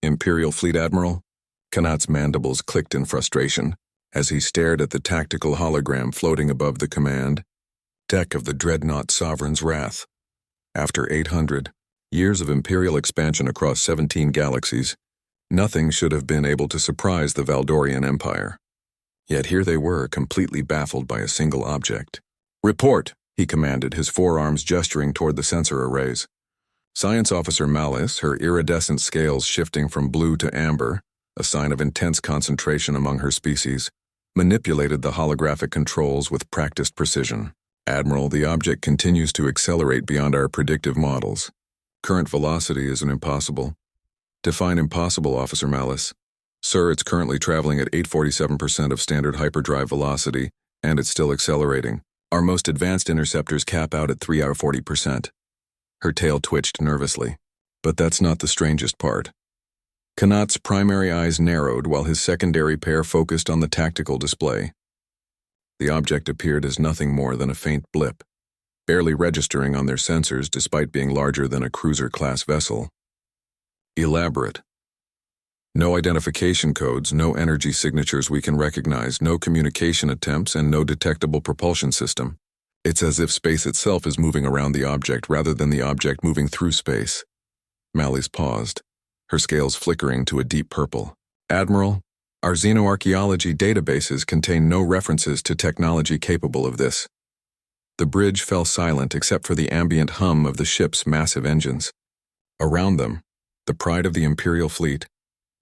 Imperial Fleet Admiral? Kanat's mandibles clicked in frustration as he stared at the tactical hologram floating above the command deck of the dreadnought Sovereign's Wrath. After 800 years of Imperial expansion across 17 galaxies, nothing should have been able to surprise the Valdorian Empire. Yet here they were, completely baffled by a single object. "Report," he commanded, his forearms gesturing toward the sensor arrays. Science Officer Malice, her iridescent scales shifting from blue to amber, a sign of intense concentration among her species, manipulated the holographic controls with practiced precision. "Admiral, the object continues to accelerate beyond our predictive models. Current velocity is an impossible." "Define impossible, Officer Malice." "Sir, it's currently traveling at 847% of standard hyperdrive velocity, and it's still accelerating. Our most advanced interceptors cap out at 340%. Her tail twitched nervously. But that's not the strangest part. Kanat's primary eyes narrowed while his secondary pair focused on the tactical display. The object appeared as nothing more than a faint blip, barely registering on their sensors despite being larger than a cruiser-class vessel. Elaborate. No identification codes, no energy signatures we can recognize, no communication attempts, and no detectable propulsion system. It's as if space itself is moving around the object rather than the object moving through space. Malice paused, her scales flickering to a deep purple. "Admiral, our xenoarchaeology databases contain no references to technology capable of this." The bridge fell silent except for the ambient hum of the ship's massive engines. Around them, the pride of the Imperial fleet,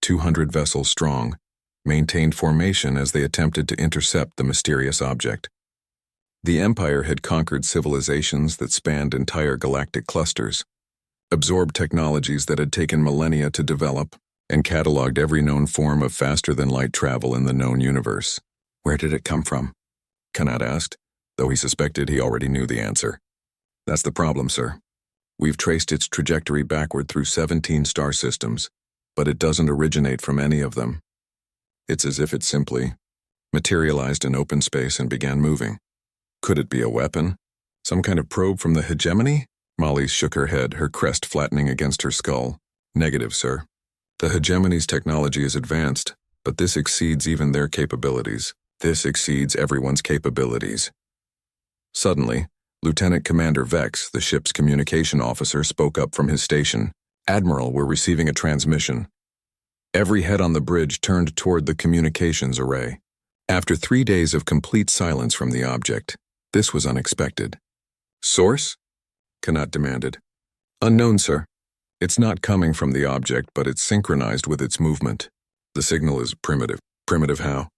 200 vessels strong, maintained formation as they attempted to intercept the mysterious object. The Empire had conquered civilizations that spanned entire galactic clusters, absorbed technologies that had taken millennia to develop, and cataloged every known form of faster-than-light travel in the known universe. "Where did it come from?" Kanat asked, though he suspected he already knew the answer. "That's the problem, sir. We've traced its trajectory backward through 17 star systems, but it doesn't originate from any of them. It's as if it simply materialized in open space and began moving. Could it be a weapon? Some kind of probe from the hegemony?" Molly shook her head, her crest flattening against her skull. "Negative, sir. The hegemony's technology is advanced, but this exceeds even their capabilities. This exceeds everyone's capabilities." Suddenly, Lieutenant Commander Vex, the ship's communication officer, spoke up from his station. "Admiral, we're receiving a transmission." Every head on the bridge turned toward the communications array. After 3 days of complete silence from the object, this was unexpected. "Source?" Kanat demanded. "Unknown, sir. It's not coming from the object, but it's synchronized with its movement. The signal is primitive." "Primitive how?"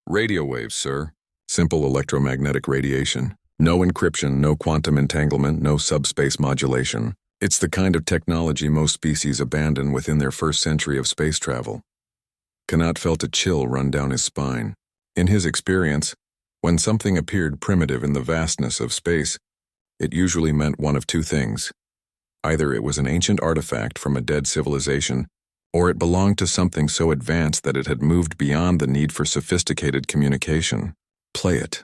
"Radio waves, sir. Simple electromagnetic radiation. No encryption, no quantum entanglement, no subspace modulation. It's the kind of technology most species abandon within their first century of space travel." Kanat felt a chill run down his spine. In his experience, when something appeared primitive in the vastness of space, it usually meant one of two things. Either it was an ancient artifact from a dead civilization, or it belonged to something so advanced that it had moved beyond the need for sophisticated communication. "Play it."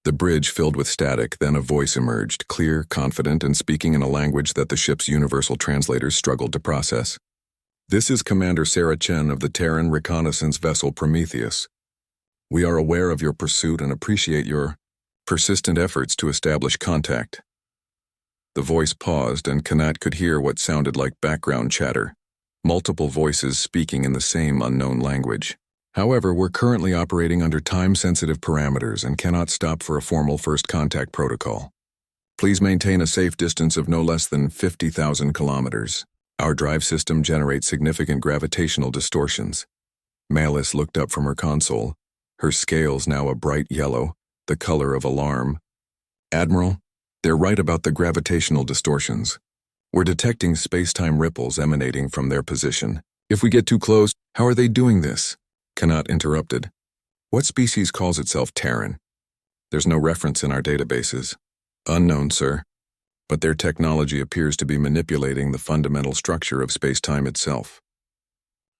The bridge filled with static, then a voice emerged, clear, confident, and speaking in a language that the ship's universal translators struggled to process. "This is Commander Sarah Chen of the Terran reconnaissance vessel Prometheus. We are aware of your pursuit and appreciate your persistent efforts to establish contact." The voice paused, and Kanat could hear what sounded like background chatter, multiple voices speaking in the same unknown language. "However, we're currently operating under time-sensitive parameters and cannot stop for a formal first contact protocol. Please maintain a safe distance of no less than 50,000 kilometers. Our drive system generates significant gravitational distortions." Malice looked up from her console, her scales now a bright yellow, the color of alarm. "Admiral, they're right about the gravitational distortions. We're detecting space-time ripples emanating from their position. If we get too close, how are they doing this?" Kanat interrupted. "What species calls itself Terran? There's no reference in our databases." "Unknown, sir. But their technology appears to be manipulating the fundamental structure of space-time itself.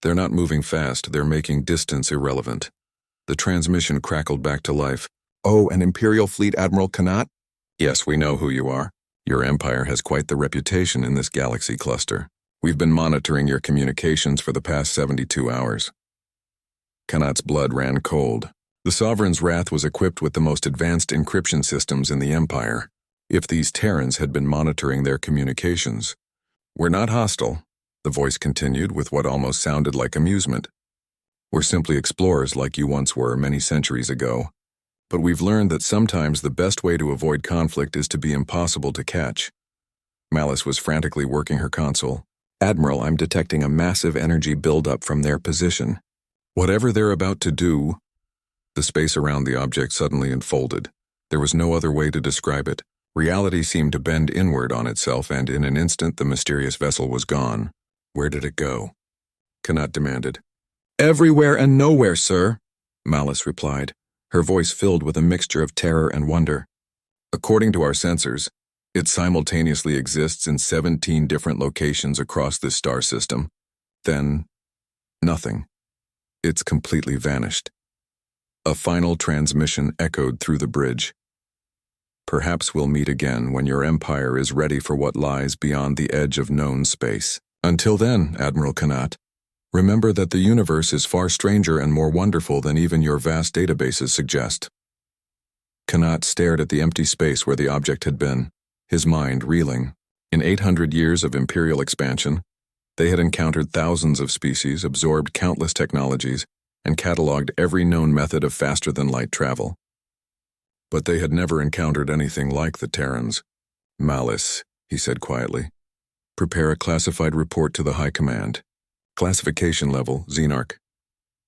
They're not moving fast, they're making distance irrelevant." The transmission crackled back to life. "Oh, an Imperial Fleet Admiral Kanat?" "Yes, we know who you are. Your empire has quite the reputation in this galaxy cluster. We've been monitoring your communications for the past 72 hours. Kanat's blood ran cold. The Sovereign's Wrath was equipped with the most advanced encryption systems in the Empire. If these Terrans had been monitoring their communications, "We're not hostile," the voice continued with what almost sounded like amusement. "We're simply explorers like you once were many centuries ago. But we've learned that sometimes the best way to avoid conflict is to be impossible to catch." Malice was frantically working her console. "Admiral, I'm detecting a massive energy buildup from their position. Whatever they're about to do..." The space around the object suddenly unfolded. There was no other way to describe it. Reality seemed to bend inward on itself, and in an instant the mysterious vessel was gone. "Where did it go?" Kanat demanded. "Everywhere and nowhere, sir," Malice replied, her voice filled with a mixture of terror and wonder. "According to our sensors, it simultaneously exists in 17 different locations across this star system. Then, nothing. It's completely vanished." A final transmission echoed through the bridge. "Perhaps we'll meet again when your empire is ready for what lies beyond the edge of known space. Until then, Admiral Kanat, remember that the universe is far stranger and more wonderful than even your vast databases suggest." Kanat stared at the empty space where the object had been, his mind reeling. In 800 years of imperial expansion, they had encountered thousands of species, absorbed countless technologies, and cataloged every known method of faster-than-light travel. But they had never encountered anything like the Terrans. "Malice," he said quietly. "Prepare a classified report to the High Command. Classification level, Xenarch."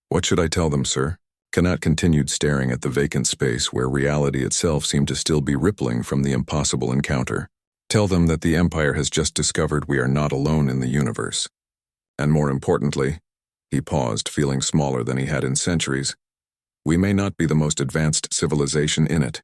"What should I tell them, sir?" Kanat continued staring at the vacant space where reality itself seemed to still be rippling from the impossible encounter. "Tell them that the Empire has just discovered we are not alone in the universe. And more importantly," he paused, feeling smaller than he had in centuries, "we may not be the most advanced civilization in it,